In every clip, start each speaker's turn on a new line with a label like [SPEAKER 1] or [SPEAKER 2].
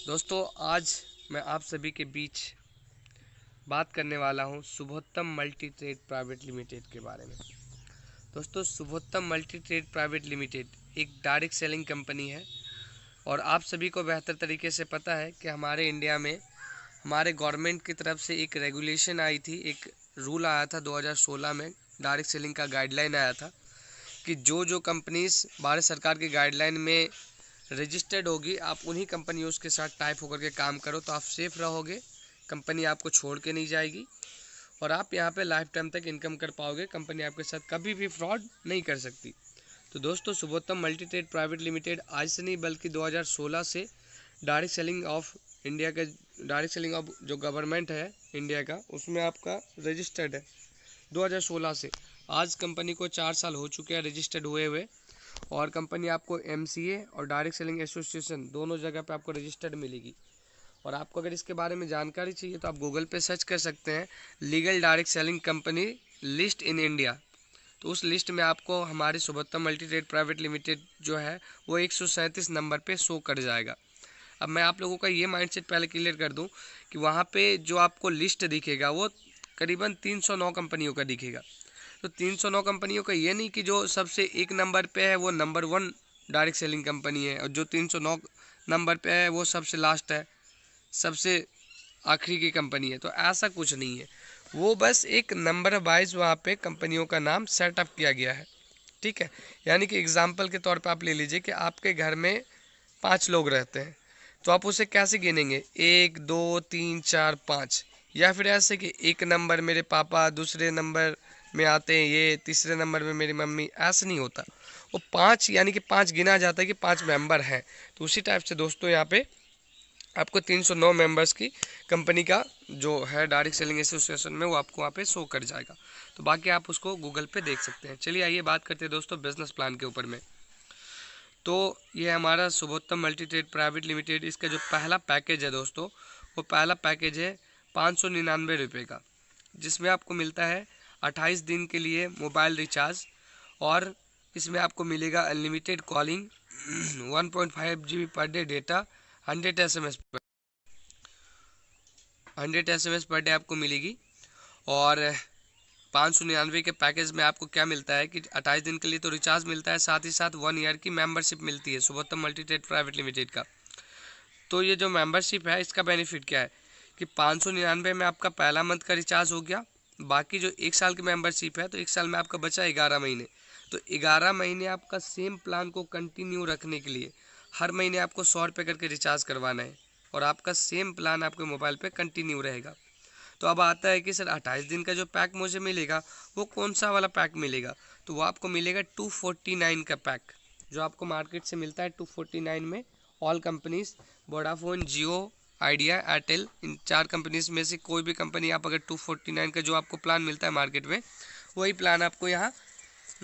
[SPEAKER 1] दोस्तों, आज मैं आप सभी के बीच बात करने वाला हूं शुभोत्तम मल्टी ट्रेड प्राइवेट लिमिटेड के बारे में। दोस्तों, शुभोत्तम मल्टी ट्रेड प्राइवेट लिमिटेड एक डायरेक्ट सेलिंग कंपनी है और आप सभी को बेहतर तरीके से पता है कि हमारे इंडिया में हमारे गवर्नमेंट की तरफ से एक रेगुलेशन आई थी, एक रूल आया था 2016 में। डायरेक्ट सेलिंग का गाइडलाइन आया था कि जो कंपनीज भारत सरकार की गाइडलाइन में रजिस्टर्ड होगी, आप उन्हीं कंपनियों के साथ टाइप होकर के काम करो तो आप सेफ रहोगे, कंपनी आपको छोड़ के नहीं जाएगी और आप यहाँ पे लाइफ टाइम तक इनकम कर पाओगे। कंपनी आपके साथ कभी भी फ्रॉड नहीं कर सकती। तो दोस्तों, शुभोत्तम मल्टी ट्रेड प्राइवेट लिमिटेड आज से नहीं बल्कि 2016 से डायरेक्ट सेलिंग ऑफ इंडिया का, डायरेक्ट सेलिंग ऑफ जो गवर्नमेंट है इंडिया का, उसमें आपका रजिस्टर्ड है 2016 से। आज कंपनी को 4 साल हो चुके हैं रजिस्टर्ड हुए हुए और कंपनी आपको MCA और डायरेक्ट सेलिंग एसोसिएशन दोनों जगह पे आपको रजिस्टर्ड मिलेगी। और आपको अगर इसके बारे में जानकारी चाहिए तो आप गूगल पे सर्च कर सकते हैं legal direct selling company list in India. तो उस लिस्ट में आपको हमारी शुभोत्तम मल्टी ट्रेड प्राइवेट लिमिटेड जो है वो 137 नंबर पे शो कर जाएगा। अब मैं आप लोगों का ये माइंडसेट पहले क्लियर कर दूं कि वहाँ पे जो आपको लिस्ट दिखेगा वो करीबन 309 कंपनियों का दिखेगा। तो 309 कंपनियों का ये नहीं कि जो सबसे एक नंबर पे है वो नंबर 1 डायरेक्ट सेलिंग कंपनी है और जो 309 नंबर पे है वो सबसे लास्ट है, सबसे आखिरी की कंपनी है। तो ऐसा कुछ नहीं है, वो बस एक नंबर वाइज वहाँ पे कंपनियों का नाम सेटअप किया गया है। ठीक है, यानी कि एग्जाम्पल के तौर पे आप ले लीजिए कि आपके घर में 5 लोग रहते हैं, तो आप उसे कैसे गिनेंगे? 1 2 3 4 5, या फिर ऐसे कि एक नंबर मेरे पापा, दूसरे नंबर में आते हैं ये, तीसरे नंबर में मेरी मम्मी। ऐसा नहीं होता, वो 5 यानी कि 5 गिना जाता है कि 5 मेंबर हैं। तो उसी टाइप से दोस्तों यहाँ पे आपको 309 मेंबर्स की कंपनी का जो है डायरेक्ट सेलिंग एसोसिएशन में वो आपको वहाँ पे शो कर जाएगा। तो बाकी आप उसको गूगल पे देख सकते हैं। चलिए आइए बात करते हैं दोस्तों बिजनेस प्लान के ऊपर में। तो ये हमारा शुभोत्तम मल्टी ट्रेड प्राइवेट लिमिटेड, इसका जो पहला पैकेज है दोस्तों, वो पहला पैकेज है 599 रुपये का, जिसमें आपको मिलता है 28 दिन के लिए मोबाइल रिचार्ज और इसमें आपको मिलेगा unlimited calling 1.5 GB per day data, 100 SMS per day आपको मिलेगी। और 599 के पैकेज में आपको क्या मिलता है कि 28 दिन के लिए तो रिचार्ज मिलता है, साथ ही साथ 1 ईयर की मेंबरशिप मिलती है Shubhottam Multi Trade Private limited का। तो ये जो मेंबरशिप है इसका बेनिफिट क्या है कि 599 में आपका पहला मंथ का रिचार्ज हो गया, बाकी जो 1 साल की मेंबरशिप है तो 1 साल में आपका बचा 11 महीने। तो 11 महीने आपका सेम प्लान को कंटिन्यू रखने के लिए हर महीने आपको 100 रुपये करके रिचार्ज करवाना है और आपका सेम प्लान आपके मोबाइल पे कंटिन्यू रहेगा। तो अब आता है कि सर 28 दिन का जो पैक मुझे मिलेगा वो कौन सा वाला पैक मिलेगा? तो वो आपको मिलेगा 249 का पैक, जो आपको मार्केट से मिलता है 249 में। ऑल कंपनीज, वोडाफोन, जियो, आइडिया, एयरटेल, इन 4 कंपनीज में से कोई भी कंपनी आप अगर 249 का जो आपको प्लान मिलता है मार्केट में, वही प्लान आपको यहाँ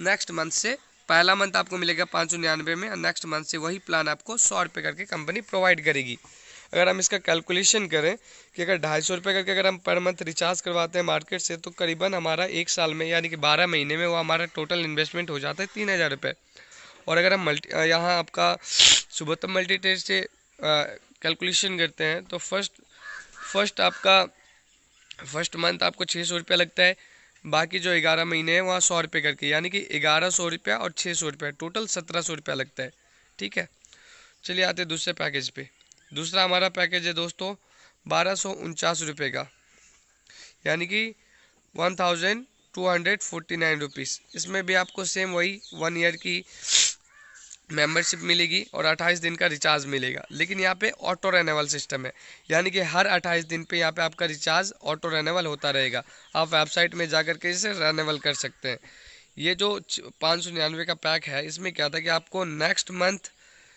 [SPEAKER 1] नेक्स्ट मंथ से, पहला मंथ आपको मिलेगा 599 में और नेक्स्ट मंथ से वही प्लान आपको 100 रुपये करके कंपनी प्रोवाइड करेगी। अगर हम इसका कैलकुलेशन करें कि अगर 250 रुपये करके अगर हम पर मंथ रिचार्ज करवाते हैं मार्केट से, तो करीबन हमारा 1 साल में यानी कि 12 महीने में वो हमारा टोटल इन्वेस्टमेंट हो जाता है 3000 रुपये। और अगर हम यहाँ आपका शुभोत्तम मल्टी ट्रेड से कैलकुलेशन करते हैं तो फर्स्ट मंथ आपको 600 रुपया लगता है, बाकी जो 11 महीने हैं वहाँ 100 रुपये करके, यानी कि 1100 रुपया और 600 रुपया, टोटल 1700 रुपया लगता है। ठीक है, चलिए आते हैं दूसरे पैकेज पे। दूसरा हमारा पैकेज है दोस्तों 1249 का, यानी कि 1249 रुपीज़। इसमें भी आपको सेम वही 1 ईयर की मेंबरशिप मिलेगी और 28 दिन का रिचार्ज मिलेगा, लेकिन यहाँ पे ऑटो रेन्यूअल सिस्टम है, यानी कि हर 28 दिन पे यहाँ पे आपका रिचार्ज ऑटो रेन्यूअल होता रहेगा। आप वेबसाइट में जाकर के इसे रेन्यूअल कर सकते हैं। ये जो 599 का पैक है, इसमें क्या था कि आपको नेक्स्ट मंथ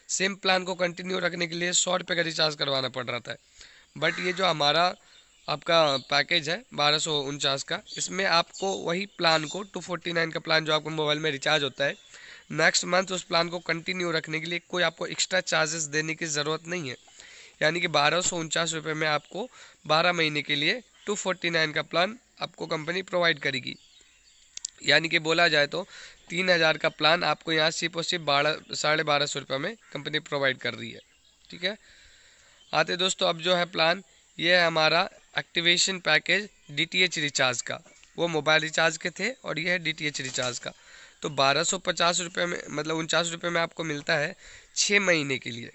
[SPEAKER 1] सेम प्लान को कंटिन्यू रखने के लिए 100 रुपये का रिचार्ज करवाना पड़ रहा था। बट ये जो हमारा आपका पैकेज है 1249 का, इसमें आपको वही प्लान को 249 का प्लान जो आपको मोबाइल में रिचार्ज होता है, नेक्स्ट मंथ उस प्लान को कंटिन्यू रखने के लिए कोई आपको एक्स्ट्रा चार्जेस देने की ज़रूरत नहीं है। यानी कि 1249 रुपये में आपको 12 महीने के लिए 249 का प्लान आपको कंपनी प्रोवाइड करेगी। यानी कि बोला जाए तो 3000 का प्लान आपको यहाँ सिर्फ और सिर्फ 1250 रुपये में कंपनी प्रोवाइड कर रही है। ठीक है, आते दोस्तों अब जो है प्लान, ये है हमारा एक्टिवेशन पैकेज DTH रिचार्ज का। वो मोबाइल रिचार्ज के थे और ये है DTH रिचार्ज का। तो 1250 रुपये में, मतलब 49 रुपये में आपको मिलता है 6 महीने के लिए,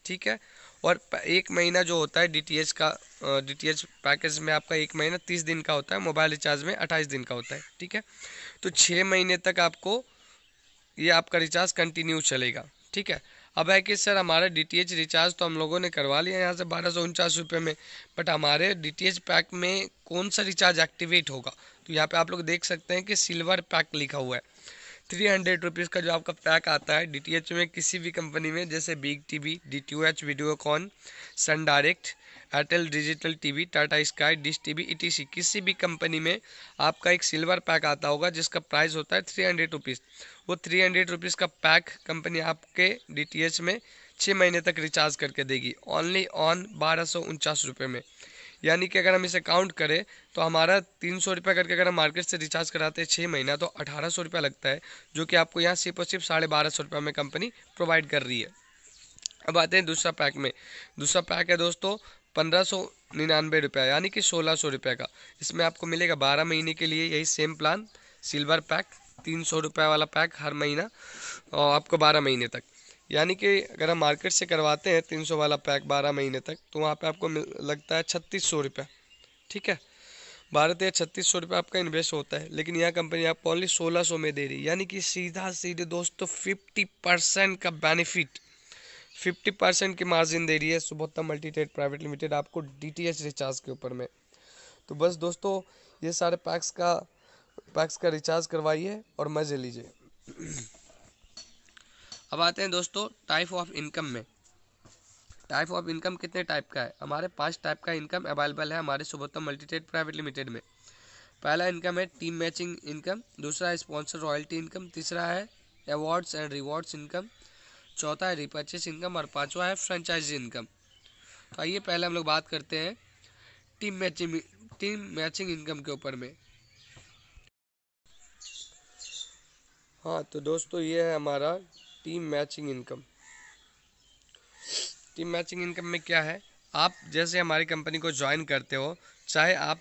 [SPEAKER 1] ठीक है। और 1 महीना जो होता है DTH का, DTH पैकेज में आपका 1 महीना 30 दिन का होता है, मोबाइल रिचार्ज में 28 दिन का होता है, ठीक है। तो 6 महीने तक आपको ये आपका रिचार्ज कंटिन्यू चलेगा, ठीक है। अब है कि सर हमारा DTH रिचार्ज तो हम लोगों ने करवा लिया यहाँ से 1249 रुपये में, बट हमारे DTH पैक में कौन सा रिचार्ज एक्टिवेट होगा? तो यहाँ पे आप लोग देख सकते हैं कि सिल्वर पैक लिखा हुआ है। 300 रुपीज़ का जो आपका पैक आता है DTH में, किसी भी कंपनी में, जैसे Big TV, DTH Videocon, Sun Direct, Airtel digital TV, Tata Sky, Dish TV, ETC, किसी भी कंपनी में आपका एक सिल्वर पैक आता होगा जिसका प्राइस होता है 300 रुपीज़। वो 300 रुपीज़ का पैक कंपनी आपके DTH में 6 महीने तक रिचार्ज करके देगी, ओनली ऑन 1249 रुपये में। यानी कि अगर हम इसे काउंट करें तो हमारा 300 रुपये करके अगर हम मार्केट से रिचार्ज कराते हैं 6 महीना, तो 1800 रुपये लगता है, जो कि आपको यहाँ सिर्फ और सिर्फ 1250 रुपये में कंपनी प्रोवाइड कर रही है। अब आते हैं दूसरा पैक में। दूसरा पैक है दोस्तों 1599 रुपये, यानी कि 1600 रुपये का। इसमें आपको मिलेगा 12 महीने के लिए यही सेम प्लान, सिल्वर पैक, 300 रुपये वाला पैक हर महीना, और आपको 12 महीने तक। यानी कि अगर हम मार्केट से करवाते हैं 300 वाला पैक 12 महीने तक, तो वहाँ पे आपको लगता है 3600 रुपये, ठीक है। 12 या 3600 रुपये आपका इन्वेस्ट होता है, लेकिन यह कंपनी आपको ओनली 1600 में दे रही है। यानी कि सीधा सीधे दोस्तों 50% का बेनिफिट, 50% की मार्जिन दे रही है सुभोत्तम मल्टीट्रेड प्राइवेट लिमिटेड आपको DTH रिचार्ज के ऊपर में। तो बस दोस्तों ये सारे पैक्स का रिचार्ज करवाइए और मज़े लीजिए। अब आते हैं दोस्तों टाइप ऑफ इनकम में। टाइप ऑफ इनकम कितने टाइप का है? हमारे 5 टाइप का इनकम अवेलेबल है हमारे सुभोत्तम मल्टीट्रेड प्राइवेट लिमिटेड में। पहला इनकम है टीम मैचिंग इनकम, दूसरा है स्पॉन्सर रॉयल्टी इनकम, तीसरा है अवार्ड्स एंड रिवॉर्ड्स इनकम, चौथा है रिपर्चेस इनकम और पांचवा है फ्रेंचाइजी इनकम। तो आइए पहले हम लोग बात करते हैं टीम मैचिंग इनकम के ऊपर में। हाँ तो दोस्तों ये है हमारा team matching income. Team matching income में क्या है, आप जैसे हमारी कंपनी को ज्वाइन करते हो, चाहे आप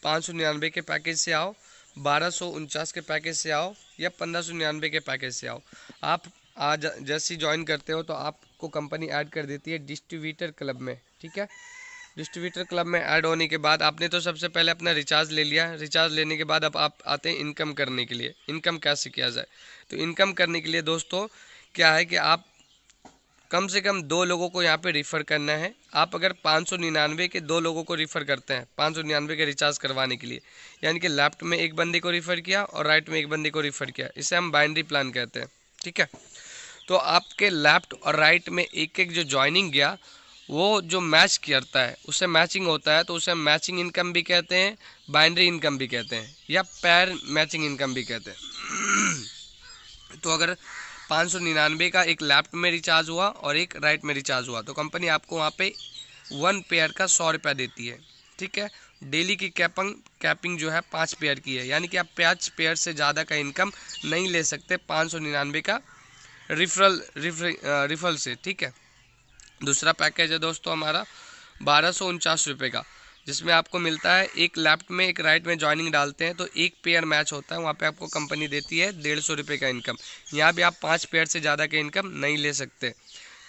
[SPEAKER 1] 599 के पैकेज से आओ, 1249 के पैकेज से आओ या 1599 के पैकेज से आओ, आप आज जैसे ही ज्वाइन करते हो तो आपको कंपनी ऐड कर देती है डिस्ट्रीब्यूटर क्लब में, ठीक है। डिस्ट्रीब्यूटर क्लब में ऐड होने के बाद आपने तो सबसे पहले अपना रिचार्ज ले लिया। रिचार्ज लेने के बाद अब आप आते हैं इनकम करने के लिए। इनकम कैसे किया जाए? तो इनकम करने के लिए दोस्तों क्या है कि आप कम से कम 2 लोगों को यहाँ पे रिफ़र करना है। आप अगर 599 के 2 लोगों को रिफ़र करते हैं 599 के रिचार्ज करवाने के लिए, यानी कि लेफ्ट में एक बंदे को रिफ़र किया और राइट में एक बंदे को रिफ़र किया, इसे हम बाइनरी प्लान कहते हैं, ठीक है। तो आपके लेफ्ट और राइट में एक एक जो ज्वाइनिंग गया, वो जो मैच करता है उसे मैचिंग होता है, तो उसे मैचिंग इनकम भी कहते हैं, बाइनरी इनकम भी कहते हैं, या पैर मैचिंग इनकम भी कहते हैं। तो अगर 599 का एक लेफ्ट में रिचार्ज हुआ और एक राइट में रिचार्ज हुआ, तो कंपनी आपको वहाँ पे 1 पेयर का 100 रुपया देती है, ठीक है। डेली की कैपिंग जो है 5 पेयर की है, यानी कि आप 5 पेयर से ज़्यादा का इनकम नहीं ले सकते 599 का रिफल से, ठीक है। दूसरा पैकेज है दोस्तों हमारा 1249 का, जिसमें आपको मिलता है एक लेफ्ट में एक राइट में ज्वाइनिंग डालते हैं तो एक पेयर मैच होता है, वहाँ पे आपको कंपनी देती है 150 का इनकम। यहाँ भी आप 5 पेयर से ज़्यादा के इनकम नहीं ले सकते।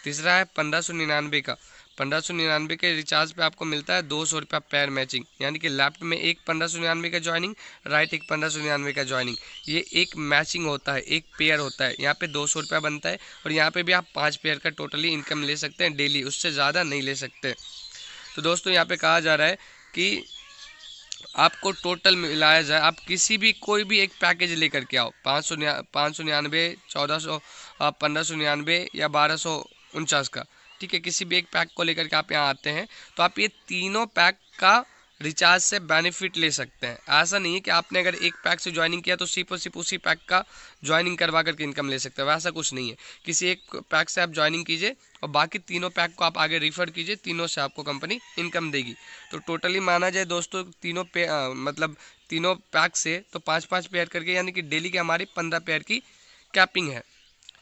[SPEAKER 1] तीसरा है 1599 का। 1599 के रिचार्ज पे आपको मिलता है 200 रुपया पेयर मैचिंग, यानी कि लेफ्ट में एक 1599 का ज्वाइनिंग, राइट एक 1599 का ज्वाइनिंग, ये एक मैचिंग होता है, एक पेयर होता है, यहाँ पे 200 रुपया बनता है। और यहाँ पे भी आप 5 पेयर का टोटली इनकम ले सकते हैं डेली, उससे ज़्यादा नहीं ले सकते। तो दोस्तों यहाँ पे कहा जा रहा है कि आपको टोटल मिलाया जाए, आप किसी भी कोई भी एक पैकेज लेकर के आओ, 599, 1400, 1599 या 1249 का, ठीक है। किसी भी एक पैक को लेकर के आप यहाँ आते हैं तो आप ये तीनों पैक का रिचार्ज से बेनिफिट ले सकते हैं। ऐसा नहीं है कि आपने अगर एक पैक से ज्वाइनिंग किया तो सिर्फ और सिर्फ उसी पैक का ज्वाइनिंग करवा करके इनकम ले सकते हैं, वैसा कुछ नहीं है। किसी एक पैक से आप ज्वाइनिंग कीजिए और बाकी तीनों पैक को आप आगे रिफ़र कीजिए, तीनों से आपको कंपनी इनकम देगी। तो टोटली माना जाए दोस्तों मतलब तीनों पैक से तो 5-5 पेयर करके, यानी कि डेली की हमारी 15 पेयर की कैपिंग है,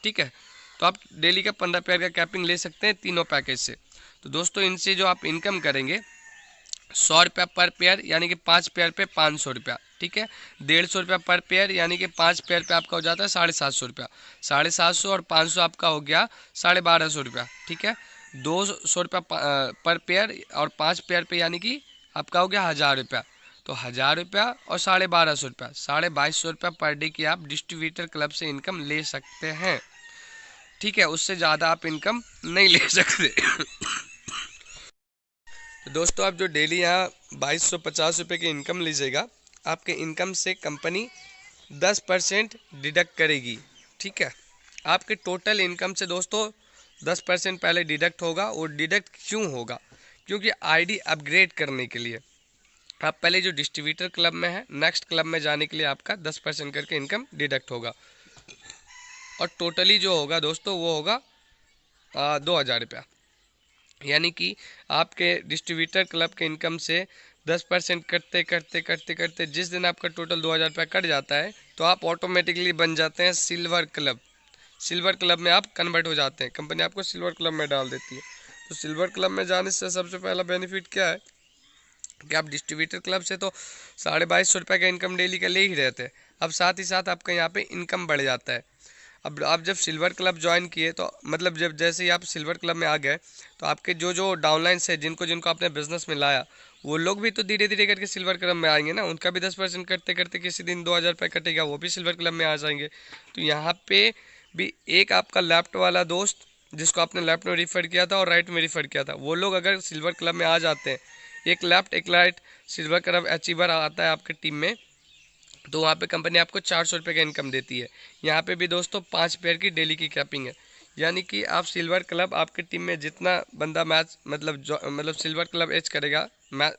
[SPEAKER 1] ठीक है। तो आप डेली का 15 पेयर का कैपिंग ले सकते हैं तीनों पैकेज से। तो दोस्तों इनसे जो आप इनकम करेंगे 100 रुपया पर पेयर, यानी कि 5 पेयर पे 500 रुपया, ठीक है। 150 रुपया पर पेयर, यानी कि 5 पेयर पे आपका हो जाता है 750 रुपया। 750 और 500 आपका हो गया 1250 रुपया, ठीक है। 200 रुपया पर पेयर और 5 पेयर पे यानी कि आपका हो गया 1000 रुपया। तो 1000 रुपया और 1250 रुपया, 2250 रुपया पर डे की आप डिस्ट्रीब्यूटर क्लब से इनकम ले सकते हैं, ठीक है। उससे ज़्यादा आप इनकम नहीं ले सकते। तो दोस्तों आप जो डेली यहाँ 2250 रुपये की इनकम लीजिएगा, आपके इनकम से कंपनी 10% डिडक्ट करेगी, ठीक है। आपके टोटल इनकम से दोस्तों 10% पहले डिडक्ट होगा। वो डिडक्ट क्यों होगा? क्योंकि आईडी अपग्रेड करने के लिए आप पहले जो डिस्ट्रीब्यूटर क्लब में है, नेक्स्ट क्लब में जाने के लिए आपका 10% करके इनकम डिडक्ट होगा। और टोटली जो होगा दोस्तों वो होगा 2000 रुपया, यानी कि आपके डिस्ट्रीब्यूटर क्लब के इनकम से 10% करते करते करते करते जिस दिन आपका टोटल 2000 रुपया कट जाता है तो आप ऑटोमेटिकली बन जाते हैं सिल्वर क्लब। सिल्वर क्लब में आप कन्वर्ट हो जाते हैं, कंपनी आपको सिल्वर क्लब में डाल देती है। तो सिल्वर क्लब में जाने से सबसे पहला बेनिफिट क्या है कि आप डिस्ट्रीब्यूटर क्लब से तो 2250 रुपये का इनकम डेली का ले ही रहते हैं, अब साथ ही साथ आपका यहाँ पे इनकम बढ़ जाता है। अब आप जब सिल्वर क्लब ज्वाइन किए तो मतलब जब जैसे ही आप सिल्वर क्लब में आ गए तो आपके जो जो डाउनलाइंस है, जिनको जिनको आपने बिजनेस में लाया, वो लोग भी तो धीरे धीरे करके सिल्वर क्लब में आएंगे ना। उनका भी 10% करते करते किसी दिन 2000 रुपये कटेगा, वो भी सिल्वर क्लब में आ जाएंगे। तो यहाँ पे भी एक आपका लेफ्ट वाला दोस्त जिसको आपने लेफ्ट में रिफ़र किया था और राइट में रिफ़र किया था, वो लोग अगर सिल्वर क्लब में आ जाते हैं, एक लेफ्ट एक राइट सिल्वर क्लब अचीवर आता है आपके टीम में, तो वहाँ पे कंपनी आपको 400 रुपये का इनकम देती है। यहाँ पे भी दोस्तों 5 पेयर की डेली की कैपिंग है, यानी कि आप सिल्वर क्लब आपके टीम में जितना बंदा मैच मतलब सिल्वर क्लब एच करेगा, मैच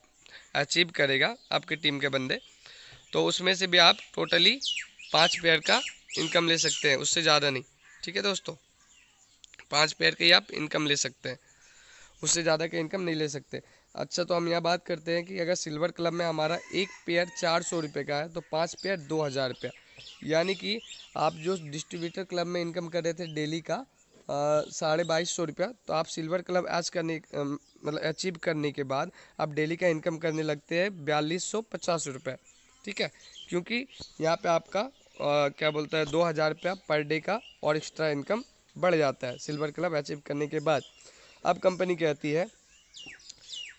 [SPEAKER 1] अचीव करेगा आपके टीम के बंदे, तो उसमें से भी आप टोटली 5 पेयर का इनकम ले सकते हैं, उससे ज़्यादा नहीं, ठीक है दोस्तों। 5 पेयर की आप इनकम ले सकते हैं, उससे ज़्यादा का इनकम नहीं ले सकते। अच्छा, तो हम यहाँ बात करते हैं कि अगर सिल्वर क्लब में हमारा एक पेयर 400 रुपये का है तो 5 पेयर 2000 रुपया, यानी कि आप जो डिस्ट्रीब्यूटर क्लब में इनकम कर रहे थे डेली का 2250 रुपया, तो आप सिल्वर क्लब मतलब अचीव करने के बाद आप डेली का इनकम करने लगते हैं 4250 रुपये, ठीक है। क्योंकि यहाँ पे आपका क्या बोलता है 2000 रुपया पर डे का और एक्स्ट्रा इनकम बढ़ जाता है सिल्वर क्लब अचीव करने के बाद। अब कंपनी कहती है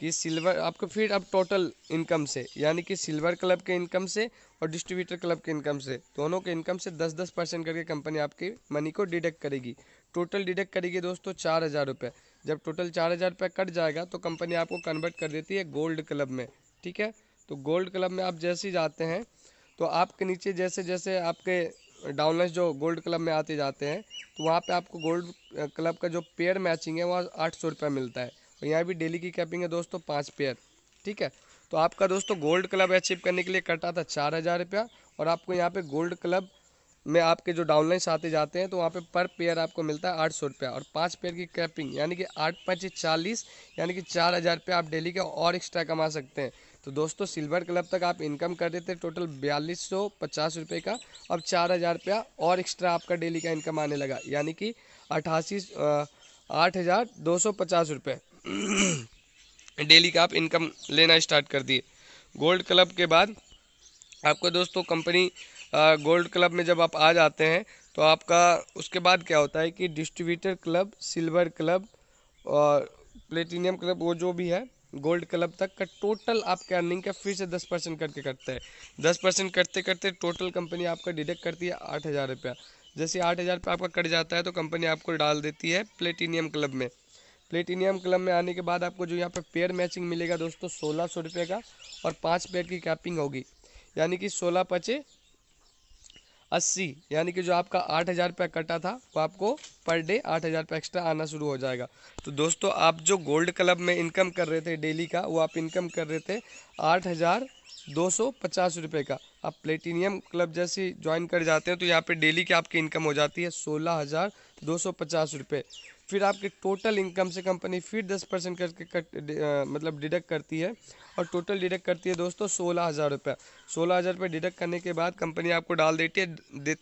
[SPEAKER 1] कि सिल्वर आपको फिर अब टोटल इनकम से, यानी कि सिल्वर क्लब के इनकम से और डिस्ट्रीब्यूटर क्लब के इनकम से, दोनों के इनकम से 10% करके कंपनी आपकी मनी को डिडक्ट करेगी। टोटल डिडक्ट करेगी दोस्तों 4000 रुपये। जब टोटल 4000 रुपये कट जाएगा तो कंपनी आपको कन्वर्ट कर देती है गोल्ड क्लब में, ठीक है। तो गोल्ड क्लब में आप जैसे ही जाते हैं तो आपके नीचे जैसे जैसे आपके डाउनलाइंस जो गोल्ड क्लब में आते जाते हैं तो वहाँ पे आपको गोल्ड क्लब का जो पेयर मैचिंग है वहाँ 800 रुपये मिलता है। और यहाँ भी डेली की कैपिंग है दोस्तों 5 पेयर, ठीक है। तो आपका दोस्तों गोल्ड क्लब अचीव करने के लिए कटा था 4000 रुपया, और आपको यहाँ पे गोल्ड क्लब में आपके जो डाउनलाइंस आते जाते हैं तो वहाँ पे पर पेयर आपको मिलता है 800 रुपया और 5 पेयर की कैपिंग, यानी कि 8×5=40, यानी कि 4000 रुपया आप डेली का और एक्स्ट्रा कमा सकते हैं। तो दोस्तों सिल्वर क्लब तक आप इनकम कर देते टोटल 4250 रुपये का, अब 4000 रुपया और एक्स्ट्रा आपका डेली का इनकम आने लगा, यानी कि 8250 रुपये डेली का आप इनकम लेना स्टार्ट कर दिए। गोल्ड क्लब के बाद आपको दोस्तों कंपनी गोल्ड क्लब में जब आप आ जाते हैं तो आपका उसके बाद क्या होता है कि डिस्ट्रीब्यूटर क्लब, सिल्वर क्लब और प्लेटिनियम क्लब, वो जो भी है गोल्ड क्लब तक का टोटल आपके अर्निंग का फिर से 10% करके कटता है। 10% करते करते टोटल कंपनी आपका डिडक्ट करती है 8000 रुपया। जैसे 8000 रुपया आपका कट जाता है तो कंपनी आपको डाल देती है प्लेटिनियम क्लब में। प्लेटिनियम क्लब में आने के बाद आपको जो यहाँ पे पेयर मैचिंग मिलेगा दोस्तों 1600 रुपये का, और 5 पेयर की कैपिंग होगी, यानी कि 16×5=80, यानी कि जो आपका 8000 रुपया कटा था वो आपको पर डे 8000 रुपया एक्स्ट्रा आना शुरू हो जाएगा। तो दोस्तों आप जो गोल्ड क्लब में इनकम कर रहे थे डेली का, वो आप इनकम कर रहे थे 8250 रुपये का। आप प्लेटिनियम क्लब जैसे ज्वाइन कर जाते हैं तो यहाँ पे डेली की आपकी इनकम हो जाती है 16250 रुपये। फिर आपके टोटल इनकम से कंपनी फिर 10% करके मतलब डिडक्ट करती है, और टोटल डिडक्ट करती है दोस्तों 16000 रुपये। 16000 रुपये डिडक्ट करने के बाद कंपनी आपको डाल देती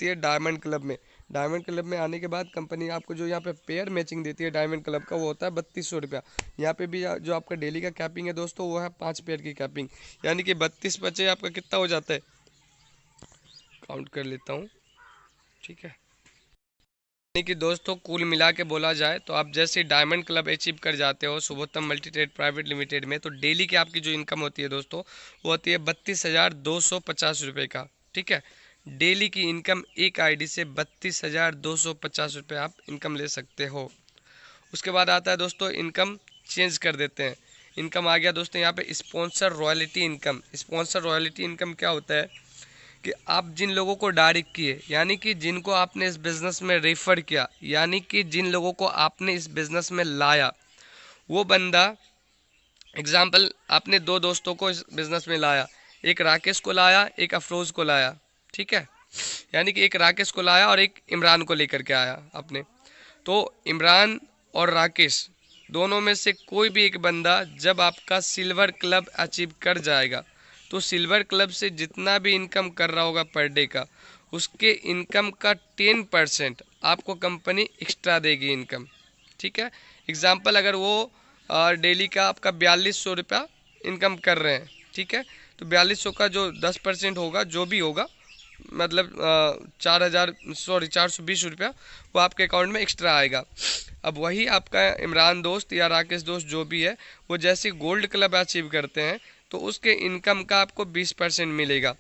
[SPEAKER 1] है डायमंड क्लब में। डायमंड क्लब में आने के बाद कंपनी आपको जो यहाँ पे पेयर मैचिंग देती है डायमंड क्लब का, वो होता है 3200 रुपया। यहाँ पे भी जो आपका डेली का कैपिंग है दोस्तों, वो है 5 पेयर की कैपिंग, यानी कि 32 बचे आपका कितना हो जाता है, काउंट कर लेता हूँ, ठीक है। यानी कि दोस्तों कुल मिला के बोला जाए तो आप जैसे डायमंड क्लब अचीव कर जाते हो शुभोत्तम मल्टी ट्रेड प्राइवेट लिमिटेड में, तो डेली की आपकी जो इनकम होती है दोस्तों, वो होती है 32,250 रुपये का, ठीक है। डेली की इनकम एक आईडी से 32,250 रुपये आप इनकम ले सकते हो। उसके बाद आता है दोस्तों इनकम चेंज कर देते हैं। इनकम आ गया दोस्तों यहाँ पे sponsor royalty income. Sponsor royalty income क्या होता है कि आप जिन लोगों को डायरेक्ट किए, यानी कि जिनको आपने इस बिज़नेस में रेफ़र किया, यानी कि जिन लोगों को आपने इस बिज़नेस में लाया, वो बंदा, एग्जाम्पल आपने दो दोस्तों को इस बिज़नेस में लाया, एक राकेश को लाया, एक अफरोज़ को लाया, ठीक है। यानी कि एक राकेश को लाया और एक इमरान को लेकर के आया आपने। तो इमरान और राकेश दोनों में से कोई भी एक बंदा जब आपका सिल्वर क्लब अचीव कर जाएगा, तो सिल्वर क्लब से जितना भी इनकम कर रहा होगा पर डे का, उसके इनकम का 10% आपको कंपनी एक्स्ट्रा देगी इनकम, ठीक है। एग्जाम्पल अगर वो डेली का आपका 4200 रुपया इनकम कर रहे हैं, ठीक है, तो 4200 का जो 10% होगा, जो भी होगा, मतलब 420 रुपया वो आपके अकाउंट में एक्स्ट्रा आएगा। अब वही आपका इमरान दोस्त या राकेश दोस्त जो भी है, वो जैसे गोल्ड क्लब अचीव करते हैं तो उसके इनकम का आपको 20% मिलेगा।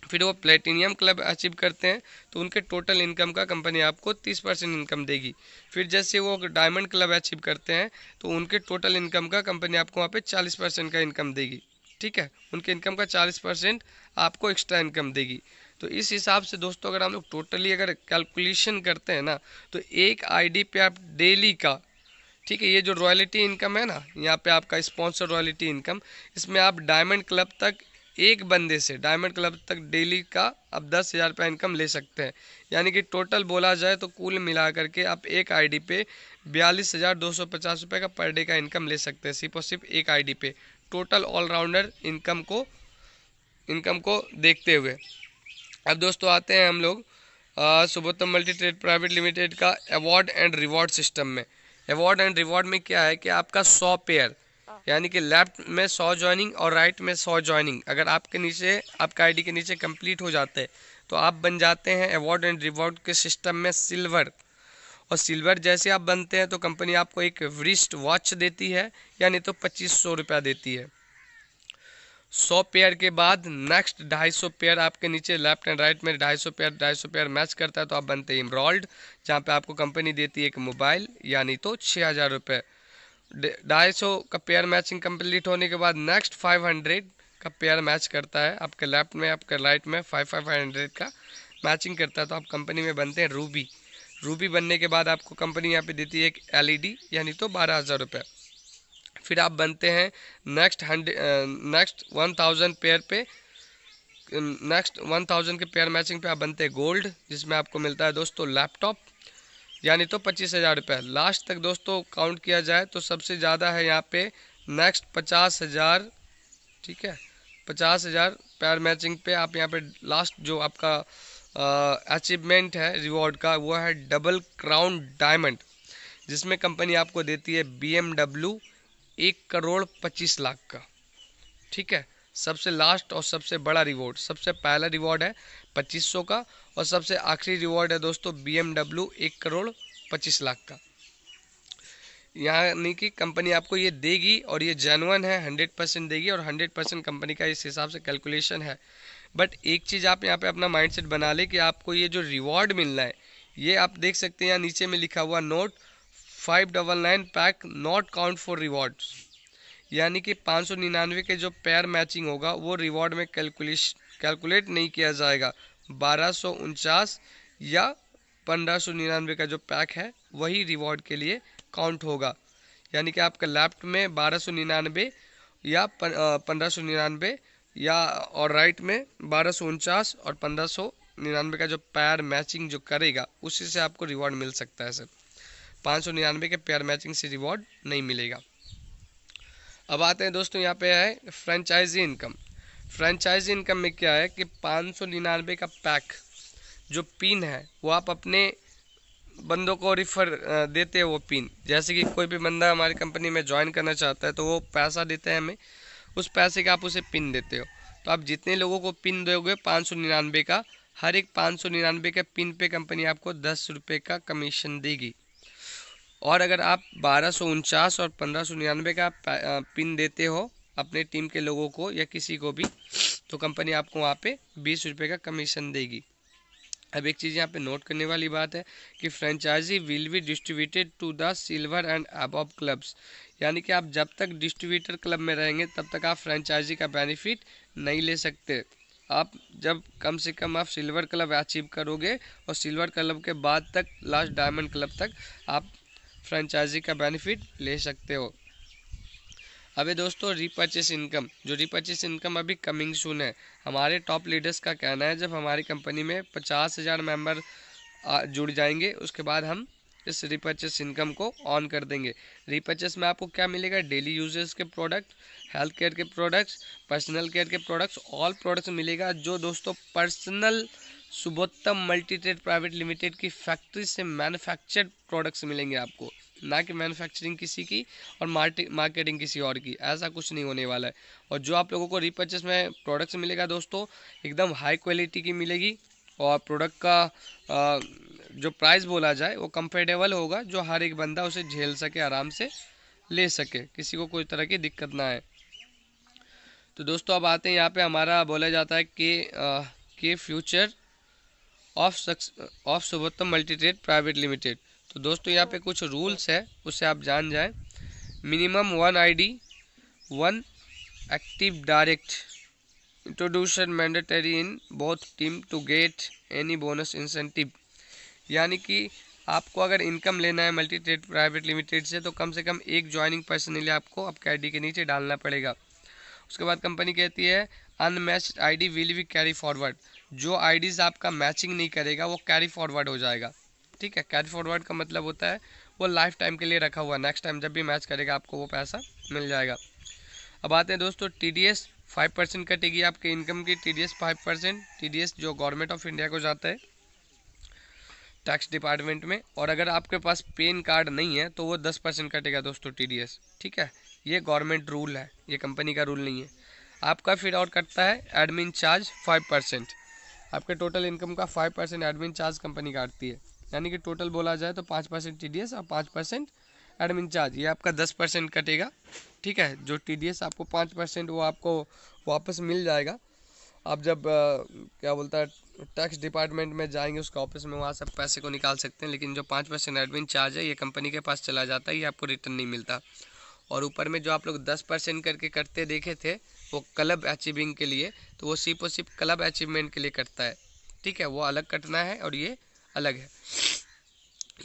[SPEAKER 1] फिर वो प्लेटिनियम क्लब अचीव करते हैं तो उनके टोटल इनकम का कंपनी आपको 30% इनकम देगी। फिर जैसे वो डायमंड क्लब अचीव करते हैं तो उनके टोटल इनकम का कंपनी आपको वहाँ पे 40% का इनकम देगी, ठीक है। उनके इनकम का 40% आपको एक्स्ट्रा इनकम देगी। तो इस हिसाब से दोस्तों अगर हम लोग टोटली अगर कैलकुलेशन करते हैं ना, तो एक आईडी पे आप डेली का, ठीक है, ये जो रॉयल्टी इनकम है ना, यहाँ पे आपका स्पॉन्सर रॉयल्टी इनकम, इसमें आप डायमंड क्लब तक एक बंदे से डायमंड क्लब तक डेली का आप 10,000 रुपया इनकम ले सकते हैं। यानी कि टोटल बोला जाए तो कुल मिला करके आप एक आईडी पे 42,250 रुपये का पर डे का इनकम ले सकते हैं, सिर्फ और सिर्फ एक आईडी पे, टोटल ऑलराउंडर इनकम को देखते हुए। अब दोस्तों आते हैं हम लोग शुभोत्तम मल्टी ट्रेड प्राइवेट लिमिटेड का अवार्ड एंड रिवॉर्ड सिस्टम में। अवार्ड एंड रिवॉर्ड में क्या है कि आपका 100 पेयर, यानी कि लेफ्ट में 100 ज्वाइनिंग और राइट में 100 ज्वाइनिंग, अगर आपके नीचे आपका आईडी के नीचे कंप्लीट हो जाते हैं तो आप बन जाते हैं अवार्ड एंड रिवॉर्ड के सिस्टम में सिल्वर। और सिल्वर जैसे आप बनते हैं तो कंपनी आपको एक रिस्ट वॉच देती है, यानी तो 2500 रुपया देती है। 100 पेयर के बाद नेक्स्ट 250 पेयर आपके नीचे लेफ्ट एंड राइट में 250 पेयर मैच करता है तो आप बनते हैं इमरॉल्ड, जहाँ पे आपको कंपनी देती है एक मोबाइल, यानी तो 6,000 रुपये। 250 का पेयर मैचिंग कंप्लीट होने के बाद नेक्स्ट 500 का पेयर मैच करता है, आपके लेफ्ट में आपके राइट में 500 का मैचिंग करता है तो आप कंपनी में बनते हैं रूबी। रूबी बनने के बाद आपको कंपनी यहाँ पे देती है एक LED, यानी तो 12,000 रुपये। फिर आप बनते हैं नेक्स्ट 1000 पेयर पे, नेक्स्ट 1000 के पेयर मैचिंग पे आप बनते हैं गोल्ड, जिसमें आपको मिलता है दोस्तों लैपटॉप, यानी तो 25,000 रुपये। लास्ट तक दोस्तों काउंट किया जाए तो सबसे ज़्यादा है यहाँ पे नेक्स्ट 50,000, ठीक है, 50,000 पेयर मैचिंग पे आप यहाँ पे लास्ट जो आपका अचीवमेंट है रिवॉर्ड का, वो है डबल क्राउन डायमंड, जिसमें कंपनी आपको देती है BMW 1,25,00,000 का, ठीक है। सबसे लास्ट और सबसे बड़ा रिवॉर्ड, सबसे पहला रिवॉर्ड है 2500 का और सबसे आखिरी रिवॉर्ड है दोस्तों BMW 1,25,00,000 का। यानी कि कंपनी आपको ये देगी और ये जेन्युइन है, 100% देगी और 100% कंपनी का इस हिसाब से कैलकुलेशन है। बट एक चीज़ आप यहाँ पे अपना माइंडसेट बना ले कि आपको ये जो रिवॉर्ड मिल रहा है, ये आप देख सकते हैं यहाँ नीचे में लिखा हुआ note 599 pack not count for rewards, यानी कि 599 के जो पेयर मैचिंग होगा वो रिवॉर्ड में कैलकुलेट नहीं किया जाएगा। 1249 या 1599 का जो पैक है वही रिवॉर्ड के लिए काउंट होगा, यानी कि आपका लेफ्ट में 1299 या 1599 या और राइट में 1249 और 1599 का जो पेयर मैचिंग जो करेगा उसी से आपको रिवॉर्ड मिल सकता है सर। 599 के पेयर मैचिंग से रिवॉर्ड नहीं मिलेगा। अब आते हैं दोस्तों यहाँ पे है फ्रेंचाइजी इनकम। फ्रेंचाइजी इनकम में क्या है कि 599 का पैक जो पिन है वो आप अपने बंदों को रिफ़र देते हैं वो पिन। जैसे कि कोई भी बंदा हमारी कंपनी में ज्वाइन करना चाहता है तो वो पैसा देते हैं हमें, उस पैसे का आप उसे पिन देते हो। तो आप जितने लोगों को पिन दोगे 599 का, हर एक 599 के पिन पे कंपनी आपको 10 रुपये का कमीशन देगी। और अगर आप 1249 और 1599 का पिन देते हो अपने टीम के लोगों को या किसी को भी, तो कंपनी आपको वहाँ पे 20 रुपये का कमीशन देगी। अब एक चीज़ यहाँ पे नोट करने वाली बात है कि franchisee will be distributed to the silver and above clubs, यानी कि आप जब तक डिस्ट्रीब्यूटर क्लब में रहेंगे तब तक आप फ्रेंचाइजी का बेनिफिट नहीं ले सकते। आप जब कम से कम आप सिल्वर क्लब अचीव करोगे और सिल्वर क्लब के बाद तक लास्ट डायमंड क्लब तक आप फ्रेंचाइजी का बेनिफिट ले सकते हो। अबे दोस्तों, रीपर्चेस इनकम, जो रीपर्चेस इनकम अभी कमिंग सून है। हमारे टॉप लीडर्स का कहना है जब हमारी कंपनी में 50,000 मेंबर जुड़ जाएंगे उसके बाद हम इस रीपर्चेस इनकम को ऑन कर देंगे। रीपर्चेस में आपको क्या मिलेगा? डेली यूजेस के प्रोडक्ट, हेल्थ केयर के प्रोडक्ट्स, पर्सनल केयर के प्रोडक्ट्स, ऑल प्रोडक्ट्स मिलेगा जो दोस्तों personal Subottam Multi Trade Private Limited की फैक्ट्री से मैन्युफैक्चर्ड प्रोडक्ट्स मिलेंगे आपको, ना कि मैन्युफैक्चरिंग किसी की और मार्केटिंग किसी और की। ऐसा कुछ नहीं होने वाला है। और जो आप लोगों को रीपर्चेस में प्रोडक्ट्स मिलेगा दोस्तों, एकदम हाई क्वालिटी की मिलेगी और प्रोडक्ट का जो प्राइस बोला जाए वो कंफर्टेबल होगा, जो हर एक बंदा उसे झेल सके, आराम से ले सके, किसी को कोई तरह की दिक्कत ना आए। तो दोस्तों अब आते हैं यहाँ पे, हमारा बोला जाता है कि future of Subottam Multi Trade Private Limited. तो दोस्तों यहाँ पे कुछ रूल्स है, उससे आप जान जाएं। Minimum 1 ID, 1 active direct, introduction mandatory in both team to get any bonus incentive, यानी कि आपको अगर इनकम लेना है मल्टी ट्रेड प्राइवेट लिमिटेड से तो कम से कम एक ज्वाइनिंग पर्सनली आपको आपके आईडी के नीचे डालना पड़ेगा। उसके बाद कंपनी कहती है unmatched ID will be carry forward, जो आईडीज़ आपका मैचिंग नहीं करेगा वो कैरी फॉरवर्ड हो जाएगा। ठीक है, कैरी फॉरवर्ड का मतलब होता है वो लाइफ टाइम के लिए रखा हुआ, नेक्स्ट टाइम जब भी मैच करेगा आपको वो पैसा मिल जाएगा। अब आते हैं दोस्तों, TDS 5% कटेगी आपके इनकम की, TDS 5%, TDS जो गवर्नमेंट ऑफ इंडिया को जाता है टैक्स डिपार्टमेंट में। और अगर आपके पास पैन कार्ड नहीं है तो वो 10% कटेगा दोस्तों TDS। ठीक है, ये गवर्नमेंट रूल है, ये कंपनी का रूल नहीं है। आपका फिर और कटता है एडमिन चार्ज 5%, आपके टोटल इनकम का 5% एडमिन चार्ज कंपनी काटती है, यानी कि टोटल बोला जाए तो 5% TDS और 5% एडमिन चार्ज, ये आपका 10% कटेगा। ठीक है, जो TDS आपको 5% वो आपको वापस मिल जाएगा। आप जब क्या बोलता है टैक्स डिपार्टमेंट में जाएंगे उसका ऑफिस में, वहाँ सब पैसे को निकाल सकते हैं, लेकिन जो 5% एडमिन चार्ज है ये कंपनी के पास चला जाता है, ये आपको रिटर्न नहीं मिलता। और ऊपर में जो आप लोग 10% करके करते देखे थे वो क्लब अचीविंग के लिए, तो वो सिर्फ और सिर्फ क्लब अचीवमेंट के लिए करता है। ठीक है, वो अलग कटना है और ये अलग है।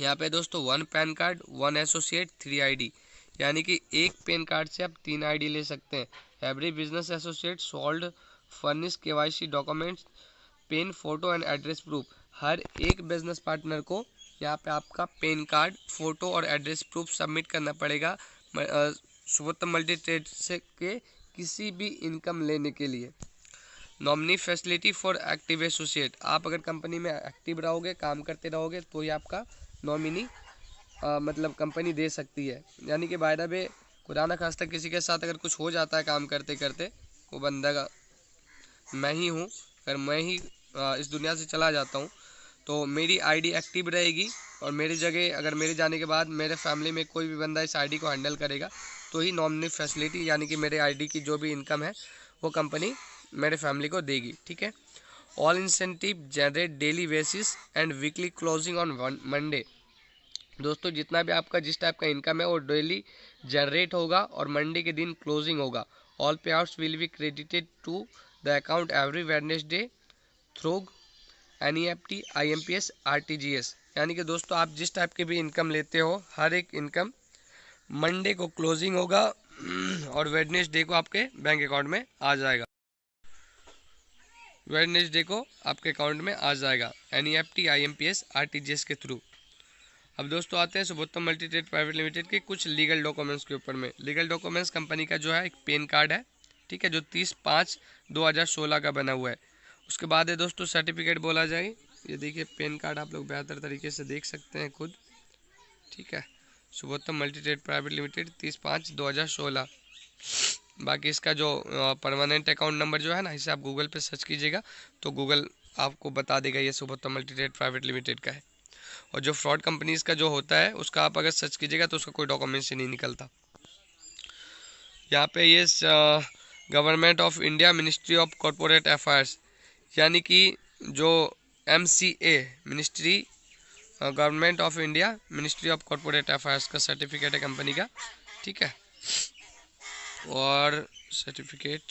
[SPEAKER 1] यहाँ पे दोस्तों 1 पैन कार्ड, 1 एसोसिएट, 3 ID, यानी कि एक पैन कार्ड से आप 3 ID ले सकते हैं। Every business associate should furnish KYC documents, PAN, photo and address proof. हर एक बिजनेस पार्टनर को यहाँ पे आपका पेन कार्ड, फोटो और एड्रेस प्रूफ सबमिट करना पड़ेगा सुबोत्तम मल्टी ट्रेड से के किसी भी इनकम लेने के लिए। Nominee facility for active associate, आप अगर कंपनी में एक्टिव रहोगे, काम करते रहोगे तो ही आपका नॉमिनी मतलब कंपनी दे सकती है। यानी कि बाय द वे खुदा ना खास्ता किसी के साथ अगर कुछ हो जाता है काम करते करते, वो बंदा का मैं ही हूँ, अगर मैं ही इस दुनिया से चला जाता हूँ तो मेरी आईडी एक्टिव रहेगी और मेरी जगह अगर मेरे जाने के बाद मेरे फैमिली में कोई भी बंदा इस आईडी को हैंडल करेगा तो ही नॉमिनी फैसिलिटी यानी कि मेरे आईडी की जो भी इनकम है वो कंपनी मेरे फैमिली को देगी। ठीक है, all incentive generate daily basis and weekly closing on Monday. दोस्तों जितना भी आपका जिस टाइप का इनकम है वो डेली जनरेट होगा और मंडे के दिन क्लोजिंग होगा। All payouts will be credited to the account every Wednesday through NEFT, IMPS, RTGS, यानी कि दोस्तों आप जिस टाइप की भी इनकम लेते हो हर एक इनकम मंडे को क्लोजिंग होगा और वेडनेसडे को आपके बैंक अकाउंट में आ जाएगा, वेडनेसडे को आपके अकाउंट में आ जाएगा NEFT, IMPS, RTGS के थ्रू। अब दोस्तों आते हैं सुबोत्तम मल्टी ट्रेड प्राइवेट लिमिटेड के कुछ लीगल डॉक्यूमेंट्स के ऊपर में। लीगल डॉक्यूमेंट्स कंपनी का जो है एक पैन कार्ड है, ठीक है, जो 30/5/2016 का बना हुआ है। उसके बाद है दोस्तों सर्टिफिकेट बोला जाए ये देखिए पैन कार्ड आप लोग बेहतर तरीके से देख सकते हैं खुद, ठीक है। Shubhottam Multi Trade Private limited 30/5/2016। बाकी इसका जो परमानेंट अकाउंट नंबर जो है ना, इसे आप गूगल पे सर्च कीजिएगा तो गूगल आपको बता देगा ये शुभोत्तम मल्टी ट्रेड प्राइवेट लिमिटेड का है। और जो फ्रॉड कंपनीज का जो होता है उसका आप अगर सर्च कीजिएगा तो उसका कोई डॉक्यूमेंट्स ही नहीं निकलता। यहाँ पे ये government of India ministry of corporate affairs, यानी कि जो MCA ministry, government of India ministry of corporate affairs का सर्टिफिकेट है कंपनी का, ठीक है। और सर्टिफिकेट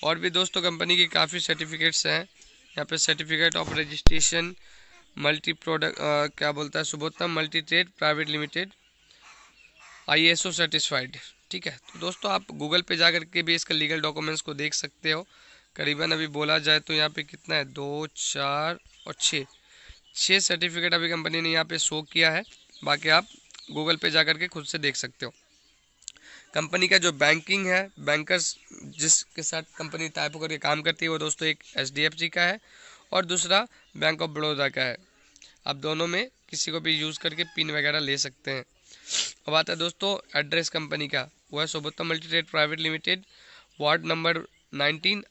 [SPEAKER 1] और भी दोस्तों कंपनी की काफ़ी सर्टिफिकेट्स हैं। यहाँ पे certificate of registration multi product क्या बोलता है, Shubhottam Multi Trade Private Limited ISO certified, ठीक है। तो दोस्तों आप गूगल पे जा करके भी इसका लीगल डॉक्यूमेंट्स को देख सकते हो। करीबन अभी बोला जाए तो यहाँ पे कितना है, 2, 4 और 6 सर्टिफिकेट अभी कंपनी ने यहाँ पे शो किया है। बाकी आप गूगल पे जा करके खुद से देख सकते हो। कंपनी का जो बैंकिंग है, बैंकर्स जिसके साथ कंपनी टाइप होकर के काम करती है वो दोस्तों एक HDFC का है और दूसरा बैंक ऑफ बड़ौदा का है। आप दोनों में किसी को भी यूज़ करके पिन वगैरह ले सकते हैं। अब आता है दोस्तों एड्रेस कंपनी का, वो है Shubhottam Multi Trade Private Limited, ward number 19,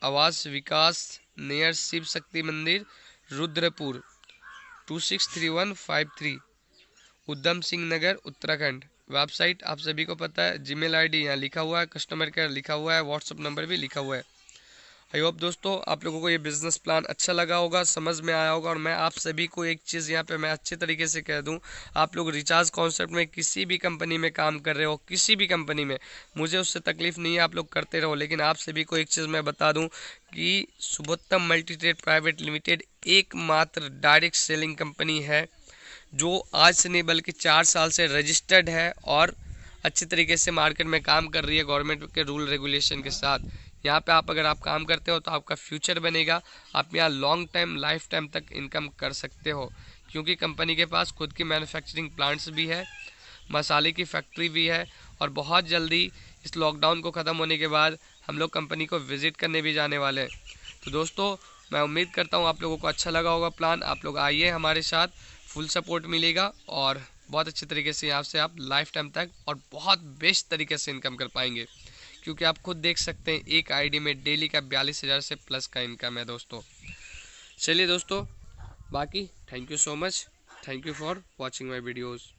[SPEAKER 1] Awas Vikas near Shiv Shakti Mandir, Rudrapur 263153, Udham Singh Nagar, Uttarakhand. Website आप सभी को पता है, जीमेल ID यहाँ लिखा हुआ है, कस्टमर केयर लिखा हुआ है, व्हाट्सअप नंबर भी लिखा हुआ है। आई होप दोस्तों आप लोगों को ये बिज़नेस प्लान अच्छा लगा होगा, समझ में आया होगा। और मैं आप सभी को एक चीज़ यहाँ पे मैं अच्छे तरीके से कह दूँ, आप लोग रिचार्ज कॉन्सेप्ट में किसी भी कंपनी में काम कर रहे हो, किसी भी कंपनी में, मुझे उससे तकलीफ़ नहीं है, आप लोग करते रहो। लेकिन आप सभी को एक चीज़ मैं बता दूँ कि शुभोत्तम मल्टी ट्रेड प्राइवेट लिमिटेड एकमात्र डायरेक्ट सेलिंग कंपनी है जो आज से नहीं बल्कि 4 साल से रजिस्टर्ड है और अच्छी तरीके से मार्केट में काम कर रही है गवर्नमेंट के रूल रेगुलेशन के साथ। यहाँ पे आप अगर आप काम करते हो तो आपका फ्यूचर बनेगा, आप यहाँ लॉन्ग टाइम लाइफ टाइम तक इनकम कर सकते हो, क्योंकि कंपनी के पास खुद की मैन्युफैक्चरिंग प्लांट्स भी है, मसाले की फैक्ट्री भी है। और बहुत जल्दी इस लॉकडाउन को ख़त्म होने के बाद हम लोग कंपनी को विज़िट करने भी जाने वाले हैं। तो दोस्तों मैं उम्मीद करता हूँ आप लोगों को अच्छा लगा होगा प्लान। आप लोग आइए हमारे साथ, फुल सपोर्ट मिलेगा और बहुत अच्छे तरीके से यहाँ से आप लाइफ टाइम तक और बहुत बेस्ट तरीके से इनकम कर पाएंगे, क्योंकि आप खुद देख सकते हैं एक ID में डेली का 42,000 से प्लस का इनकम है दोस्तों। चलिए दोस्तों, बाकी thank you so much, thank you for watching my videos.